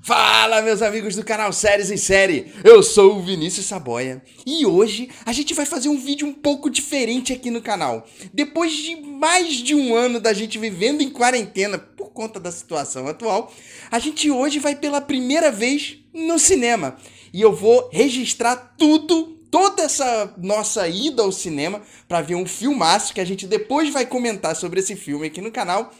Fala, meus amigos do canal Séries em Série, eu sou o Vinícius Saboia e hoje a gente vai fazer um vídeo um pouco diferente aqui no canal. Depois de mais de um ano da gente vivendo em quarentena por conta da situação atual, a gente hoje vai pela primeira vez no cinema e eu vou registrar toda essa nossa ida ao cinema para ver um filmaço que a gente depois vai comentar sobre esse filme aqui no canal.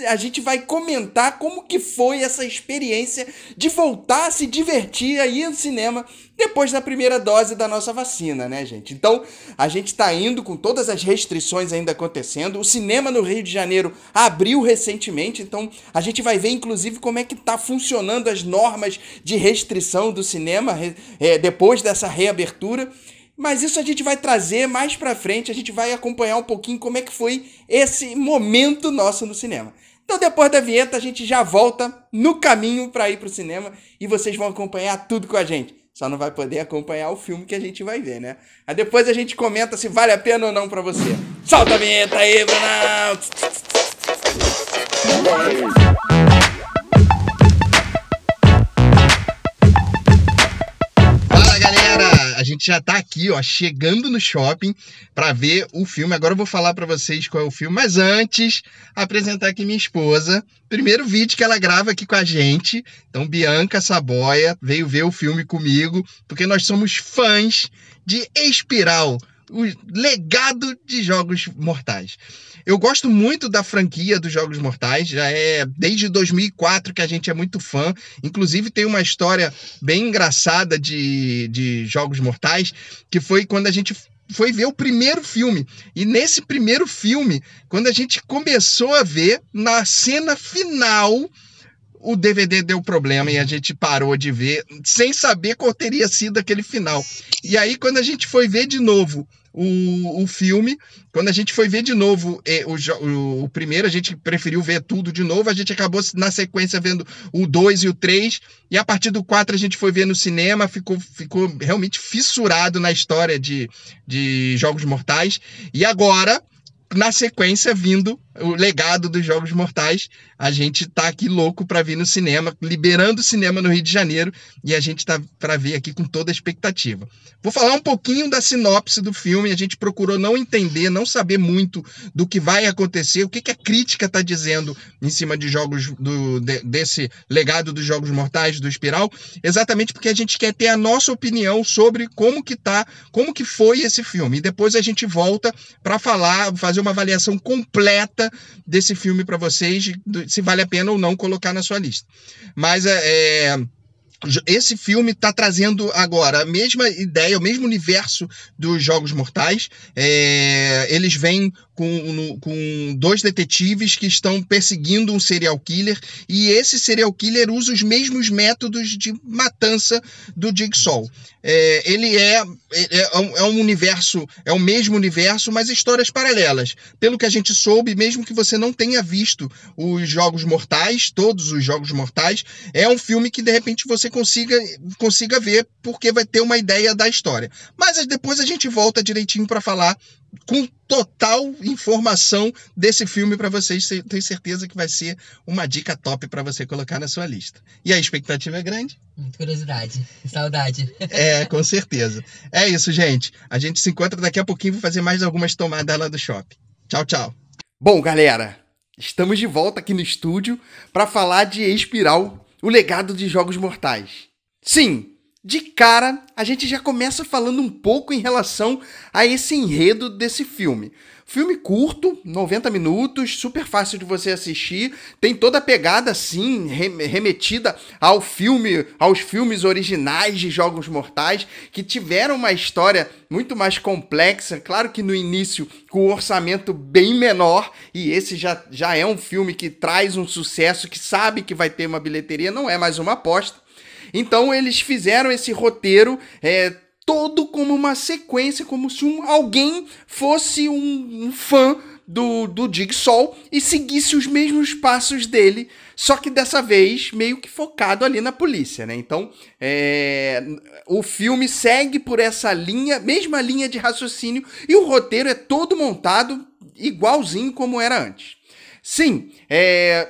A gente vai comentar como que foi essa experiência de voltar a se divertir aí no cinema depois da primeira dose da nossa vacina, né, gente? Então, a gente tá indo com todas as restrições ainda acontecendo. O cinema no Rio de Janeiro abriu recentemente, então a gente vai ver, inclusive, como é que tá funcionando as normas de restrição do cinema depois dessa reabertura. Mas isso a gente vai trazer mais pra frente, a gente vai acompanhar um pouquinho como é que foi esse momento nosso no cinema. Então depois da vinheta a gente já volta no caminho pra ir pro cinema e vocês vão acompanhar tudo com a gente. Só não vai poder acompanhar o filme que a gente vai ver, né? Aí depois a gente comenta se vale a pena ou não pra você. Solta a vinheta aí, Brunão! A gente já tá aqui, ó, chegando no shopping pra ver o filme. Agora eu vou falar pra vocês qual é o filme, mas antes, apresentar aqui minha esposa. Primeiro vídeo que ela grava aqui com a gente. Então, Bianca Saboia veio ver o filme comigo, porque nós somos fãs de Espiral, o legado de Jogos Mortais. Eu gosto muito da franquia dos Jogos Mortais, já é desde 2004 que a gente é muito fã. Inclusive tem uma história bem engraçada de Jogos Mortais, que foi quando a gente foi ver o primeiro filme. E nesse primeiro filme, quando a gente começou a ver, na cena final, o DVD deu problema e a gente parou de ver sem saber qual teria sido aquele final. E aí, quando a gente foi ver de novo o filme, quando a gente foi ver de novo o primeiro, a gente preferiu ver tudo de novo, a gente acabou na sequência vendo o 2 e o 3, e a partir do 4 a gente foi ver no cinema, ficou realmente fissurado na história de Jogos Mortais, e agora, na sequência, vindo o legado dos Jogos Mortais, a gente tá aqui louco para vir no cinema, liberando o cinema no Rio de Janeiro, e a gente tá para ver aqui com toda a expectativa. Vou falar um pouquinho da sinopse do filme. A gente procurou não entender, não saber muito do que vai acontecer, o que a crítica tá dizendo em cima de jogos desse legado dos Jogos Mortais, do Espiral, exatamente porque a gente quer ter a nossa opinião sobre como que foi esse filme. E depois a gente volta para fazer uma avaliação completa desse filme para vocês, se vale a pena ou não colocar na sua lista. Mas esse filme está trazendo agora a mesma ideia, o mesmo universo dos Jogos Mortais. Eles vêm com dois detetives que estão perseguindo um serial killer, e esse serial killer usa os mesmos métodos de matança do Jigsaw. Ele é um universo, é o mesmo universo, mas histórias paralelas. Pelo que a gente soube, mesmo que você não tenha visto os Jogos Mortais, todos os Jogos Mortais, é um filme que de repente você consiga ver, porque vai ter uma ideia da história. Mas depois a gente volta direitinho para falar com total informação desse filme para vocês. Tenho certeza que vai ser uma dica top para você colocar na sua lista. E a expectativa é grande? Muita curiosidade, saudade. Com certeza. É isso, gente. A gente se encontra daqui a pouquinho. Vou fazer mais algumas tomadas lá do shopping. Tchau, tchau. Bom, galera, estamos de volta aqui no estúdio para falar de Espiral, o legado de Jogos Mortais. Sim, de cara, a gente já começa falando um pouco em relação a esse enredo desse filme. Filme curto, 90 minutos, super fácil de você assistir, tem toda a pegada, assim, remetida aos filmes originais de Jogos Mortais, que tiveram uma história muito mais complexa. Claro que no início, com um orçamento bem menor, e esse já é um filme que traz um sucesso, que sabe que vai ter uma bilheteria, não é mais uma aposta. Então eles fizeram esse roteiro todo como uma sequência, como se alguém fosse um fã do Jigsaw e seguisse os mesmos passos dele, só que dessa vez meio que focado ali na polícia, né? Então o filme segue por essa mesma linha de raciocínio, e o roteiro é todo montado igualzinho como era antes. Sim,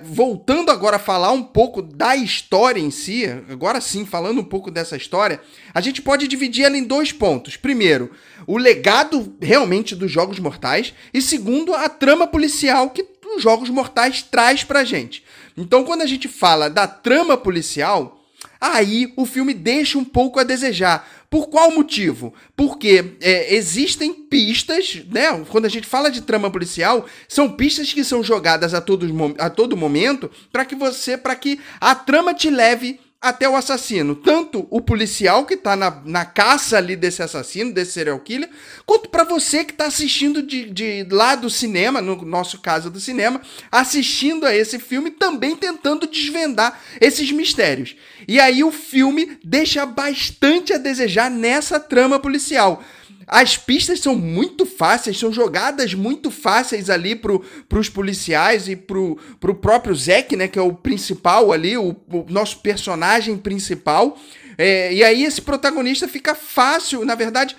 voltando agora a falar um pouco da história em si, agora sim, falando um pouco dessa história, a gente pode dividir ela em 2 pontos. Primeiro, o legado realmente dos Jogos Mortais e segundo, a trama policial que os Jogos Mortais traz pra gente. Então, quando a gente fala da trama policial, aí o filme deixa um pouco a desejar. Por qual motivo? Porque existem pistas, né? Quando a gente fala de trama policial, são pistas que são jogadas a todo momento para que a trama te leve até o assassino. Tanto o policial que tá na caça ali desse assassino, desse serial killer, quanto para você que tá assistindo de lá do cinema, no nosso caso do cinema, assistindo a esse filme, também tentando desvendar esses mistérios. E aí o filme deixa bastante a desejar nessa trama policial. As pistas são muito fáceis, são jogadas muito fáceis ali pros policiais e pro próprio Zack, né, que é o principal ali, o nosso personagem principal. E aí esse protagonista fica fácil, na verdade,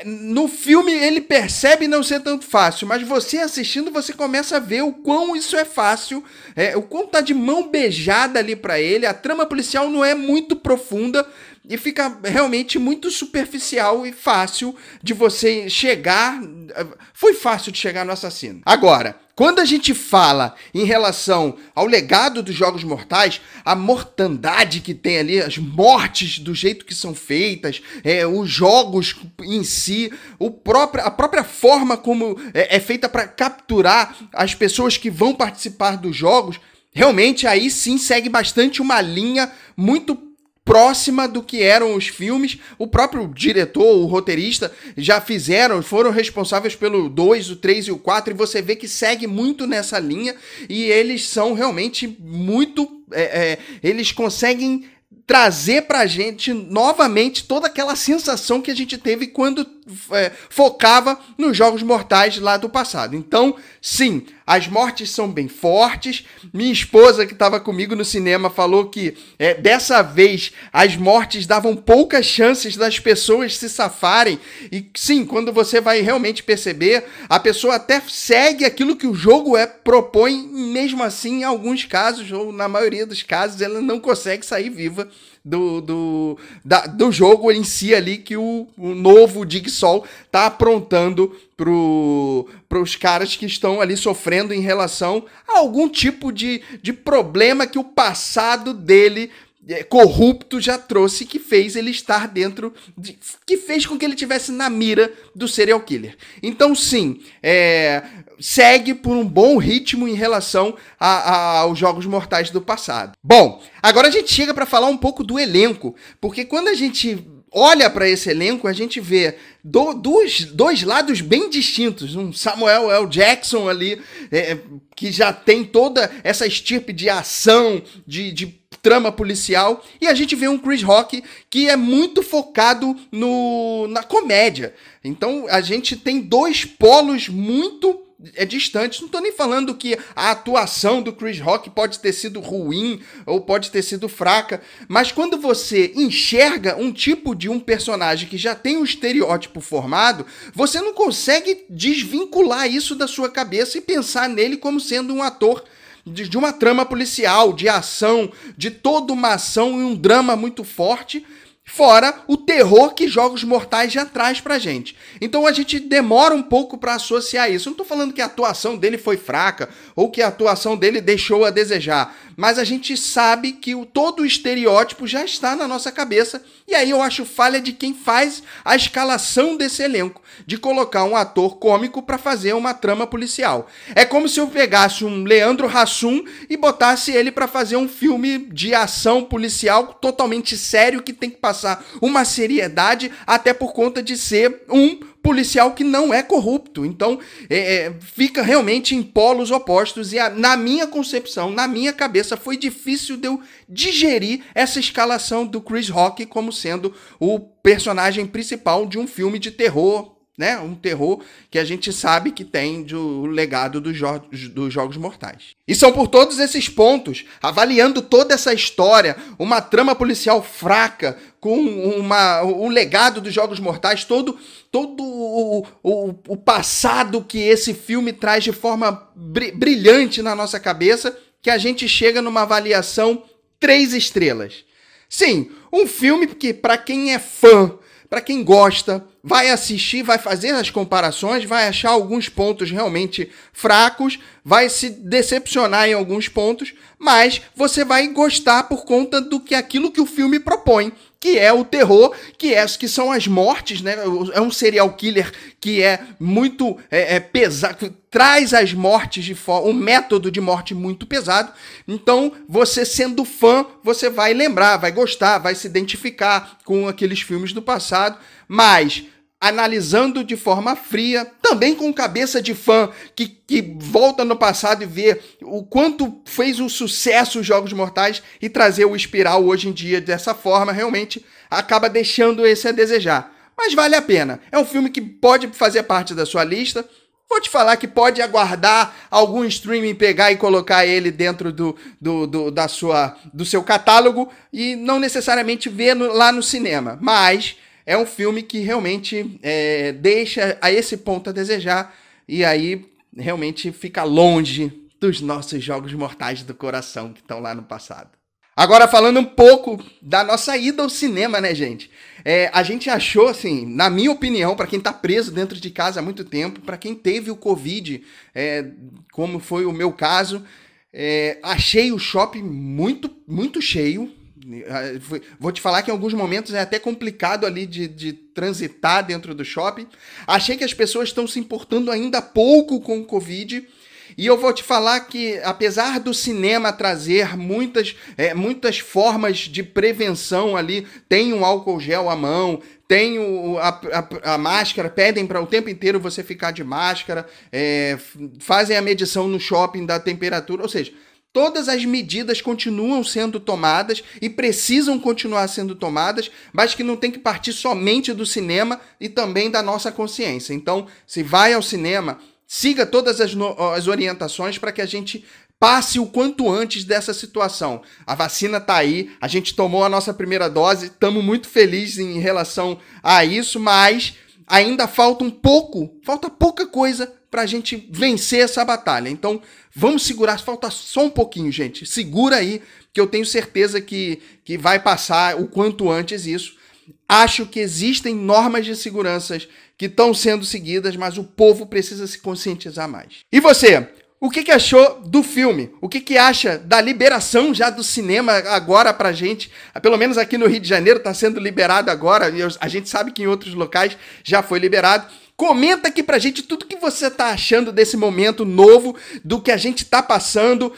no filme ele percebe não ser tanto fácil, mas você assistindo, você começa a ver o quão isso é fácil, o quão tá de mão beijada ali pra ele. A trama policial não é muito profunda e fica realmente muito superficial e fácil de você chegar. Foi fácil de chegar no assassino. Agora, quando a gente fala em relação ao legado dos Jogos Mortais, a mortandade que tem ali, as mortes do jeito que são feitas, os jogos em si, a própria forma como é feita para capturar as pessoas que vão participar dos jogos, realmente aí sim segue bastante uma linha muito próxima do que eram os filmes. O próprio diretor, o roteirista, já foram responsáveis pelo 2, o 3 e o 4, e você vê que segue muito nessa linha, e eles são realmente muito... eles conseguem trazer pra gente novamente toda aquela sensação que a gente teve quando focava nos Jogos Mortais lá do passado. Então, sim, as mortes são bem fortes. Minha esposa, que estava comigo no cinema, falou que dessa vez as mortes davam poucas chances das pessoas se safarem. E sim, quando você vai realmente perceber, a pessoa até segue aquilo que o jogo propõe, mesmo assim, em alguns casos, ou na maioria dos casos, ela não consegue sair viva do jogo em si ali, que o novo Jigsaw tá aprontando pros caras que estão ali sofrendo em relação a algum tipo de problema que o passado dele corrupto já trouxe, que fez ele estar que fez com que ele estivesse na mira do serial killer. Então sim, segue por um bom ritmo em relação aos Jogos Mortais do passado. Bom, agora a gente chega para falar um pouco do elenco, porque quando a gente olha para esse elenco, a gente vê dois lados bem distintos. Um Samuel L. Jackson ali, que já tem toda essa estirpe de ação, de trama policial, e a gente vê um Chris Rock que é muito focado na comédia. Então a gente tem 2 polos muito distantes. Não tô nem falando que a atuação do Chris Rock pode ter sido ruim ou pode ter sido fraca, mas quando você enxerga um tipo de um personagem que já tem um estereótipo formado, você não consegue desvincular isso da sua cabeça e pensar nele como sendo um ator de uma trama policial, de ação, de toda uma ação e um drama muito forte, fora o terror que Jogos Mortais já traz pra gente. Então a gente demora um pouco pra associar isso. Eu não tô falando que a atuação dele foi fraca ou que a atuação dele deixou a desejar, mas a gente sabe que todo o estereótipo já está na nossa cabeça, e aí eu acho falha de quem faz a escalação desse elenco, de colocar um ator cômico pra fazer uma trama policial. É como se eu pegasse um Leandro Hassum e botasse ele pra fazer um filme de ação policial totalmente sério, que tem que passar uma seriedade, até por conta de ser um policial que não é corrupto. Então, fica realmente em polos opostos, e na minha concepção, na minha cabeça, foi difícil de eu digerir essa escalação do Chris Rock como sendo o personagem principal de um filme de terror né? Um terror que a gente sabe que tem do legado dos Jogos Mortais. E são por todos esses pontos, avaliando toda essa história, uma trama policial fraca, com o legado dos Jogos Mortais, todo o passado que esse filme traz de forma brilhante na nossa cabeça, que a gente chega numa avaliação 3 estrelas. Sim, um filme que, para quem é fã, para quem gosta, vai assistir, vai fazer as comparações, vai achar alguns pontos realmente fracos, vai se decepcionar em alguns pontos, mas você vai gostar por conta do que aquilo que o filme propõe, que é o terror, que são as mortes, né? É um serial killer que é muito pesado, traz as mortes um método de morte muito pesado. Então, você sendo fã, você vai lembrar, vai gostar, vai se identificar com aqueles filmes do passado, mas analisando de forma fria, também com cabeça de fã que volta no passado e vê o quanto fez um sucesso os Jogos Mortais, e trazer o Espiral hoje em dia dessa forma, realmente acaba deixando esse a desejar. Mas vale a pena. É um filme que pode fazer parte da sua lista. Vou te falar que pode aguardar algum streaming pegar e colocar ele dentro do seu catálogo e não necessariamente ver lá no cinema, mas é um filme que realmente deixa a esse ponto a desejar, e aí realmente fica longe dos nossos Jogos Mortais do coração que estão lá no passado. Agora, falando um pouco da nossa ida ao cinema, né, gente? A gente achou, assim, na minha opinião, para quem tá preso dentro de casa há muito tempo, para quem teve o Covid, como foi o meu caso, achei o shopping muito, muito cheio. Vou te falar que em alguns momentos é até complicado ali de transitar dentro do shopping. Achei que as pessoas estão se importando ainda pouco com o Covid. E eu vou te falar que, apesar do cinema trazer muitas formas de prevenção ali, tem um álcool gel à mão, tem a máscara, pedem para o tempo inteiro você ficar de máscara, fazem a medição no shopping da temperatura, ou seja, todas as medidas continuam sendo tomadas e precisam continuar sendo tomadas, mas que não tem que partir somente do cinema e também da nossa consciência. Então, se vai ao cinema, siga todas as orientações para que a gente passe o quanto antes dessa situação. A vacina está aí, a gente tomou a nossa primeira dose, estamos muito felizes em relação a isso, mas ainda falta pouca coisa para a gente vencer essa batalha. Então, vamos segurar, falta só um pouquinho, gente. Segura aí, que eu tenho certeza que vai passar o quanto antes isso. Acho que existem normas de segurança que estão sendo seguidas, mas o povo precisa se conscientizar mais. E você? O que achou do filme? O que acha da liberação já do cinema agora pra gente? Pelo menos aqui no Rio de Janeiro está sendo liberado agora, e a gente sabe que em outros locais já foi liberado. Comenta aqui pra gente tudo que você tá achando desse momento novo, do que a gente tá passando,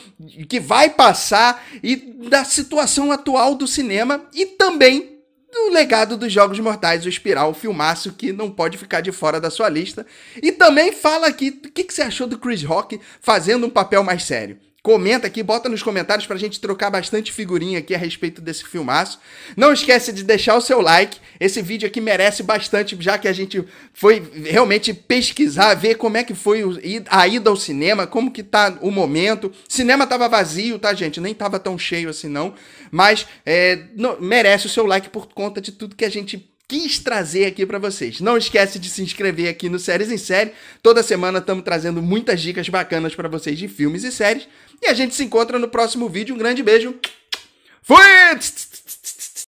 que vai passar, e da situação atual do cinema, e também do legado dos Jogos Mortais, o Espiral, o filmaço que não pode ficar de fora da sua lista. E também fala aqui o que você achou do Chris Rock fazendo um papel mais sério. Comenta aqui, bota nos comentários pra gente trocar bastante figurinha aqui a respeito desse filmaço. Não esquece de deixar o seu like. Esse vídeo aqui merece bastante, já que a gente foi realmente pesquisar, ver como é que foi a ida ao cinema, como que tá o momento. O cinema tava vazio, tá, gente? Nem tava tão cheio assim, não. Mas merece o seu like por conta de tudo que a gente quis trazer aqui pra vocês. Não esquece de se inscrever aqui no Séries em Série. Toda semana estamos trazendo muitas dicas bacanas pra vocês de filmes e séries. E a gente se encontra no próximo vídeo. Um grande beijo. Fui!